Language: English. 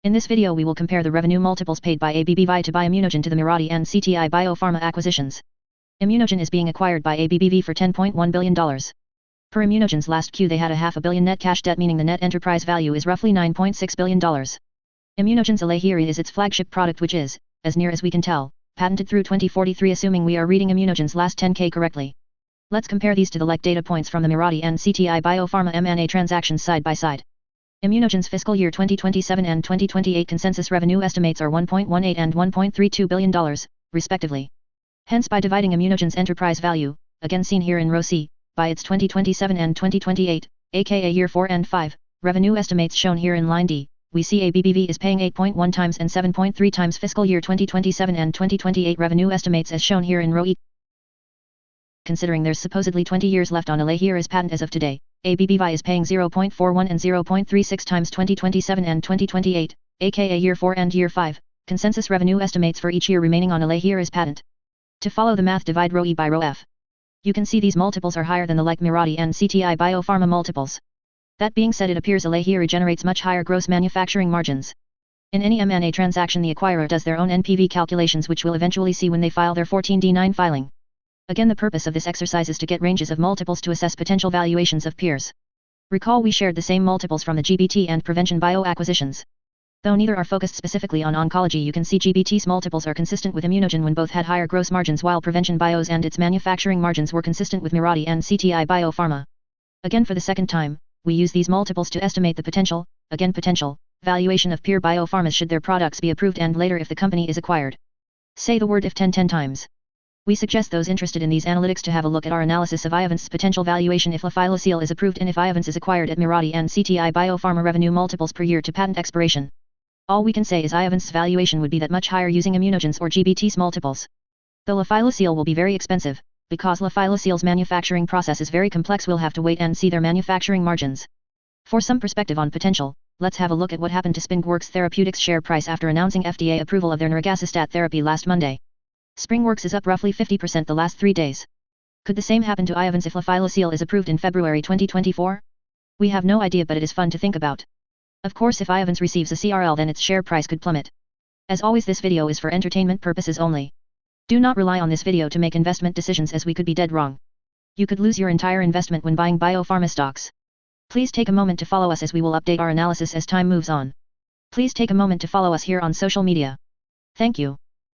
In this video we will compare the revenue multiples paid by AbbVie to buy ImmunoGen to the Mirati and CTI Biopharma acquisitions. ImmunoGen is being acquired by AbbVie for $10.1 billion. Per ImmunoGen's last Q they had a $500 million net cash debt, meaning the net enterprise value is roughly $9.6 billion. ImmunoGen's Elahere is its flagship product, which is, as near as we can tell, patented through 2043, assuming we are reading ImmunoGen's last 10K correctly. Let's compare these to the like data points from the Mirati and CTI Biopharma M&A transactions side by side. ImmunoGen's fiscal year 2027 and 2028 consensus revenue estimates are $1.18 and $1.32 billion, respectively. Hence, by dividing ImmunoGen's enterprise value, again seen here in row C, by its 2027 and 2028, aka year 4 and 5, revenue estimates shown here in line D, we see AbbVie is paying 8.1 times and 7.3 times fiscal year 2027 and 2028 revenue estimates as shown here in row E. Considering there's supposedly 20 years left on Elahere's patent as of today, AbbVie is paying 0.41 and 0.36 times 2027 and 2028, aka year 4 and year 5, consensus revenue estimates for each year remaining on Elahere's patent. To follow the math, divide row E by row F. You can see these multiples are higher than the like Mirati and CTI Biopharma multiples. That being said, it appears Elahere generates much higher gross manufacturing margins. In any M&A transaction, the acquirer does their own NPV calculations, which we'll eventually see when they file their 14D9 filing. Again, the purpose of this exercise is to get ranges of multiples to assess potential valuations of peers. Recall we shared the same multiples from the GBT and Prevention Bio acquisitions. Though neither are focused specifically on oncology, you can see GBT's multiples are consistent with ImmunoGen when both had higher gross margins, while Prevention Bio's and its manufacturing margins were consistent with Mirati and CTI Biopharma. Again, for the second time, we use these multiples to estimate the potential valuation of peer biopharmas should their products be approved and later if the company is acquired. Say the word if 10 times. We suggest those interested in these analytics to have a look at our analysis of Iovance's potential valuation if lifileucel is approved and if Iovance is acquired at Mirati and CTI Biopharma revenue multiples per year to patent expiration. All we can say is Iovance's valuation would be that much higher using ImmunoGen's or GBT's multiples. Though lifileucel will be very expensive, because lifileucel's manufacturing process is very complex, we'll have to wait and see their manufacturing margins. For some perspective on potential, let's have a look at what happened to SpringWorks Therapeutics' share price after announcing FDA approval of their nirogacestat therapy last Monday. SpringWorks is up roughly 50% the last 3 days. Could the same happen to Iovance if lifileucel is approved in February 2024? We have no idea, but it is fun to think about. Of course, if Iovance receives a CRL, then its share price could plummet. As always, this video is for entertainment purposes only. Do not rely on this video to make investment decisions, as we could be dead wrong. You could lose your entire investment when buying biopharma stocks. Please take a moment to follow us as we will update our analysis as time moves on. Please take a moment to follow us here on social media. Thank you.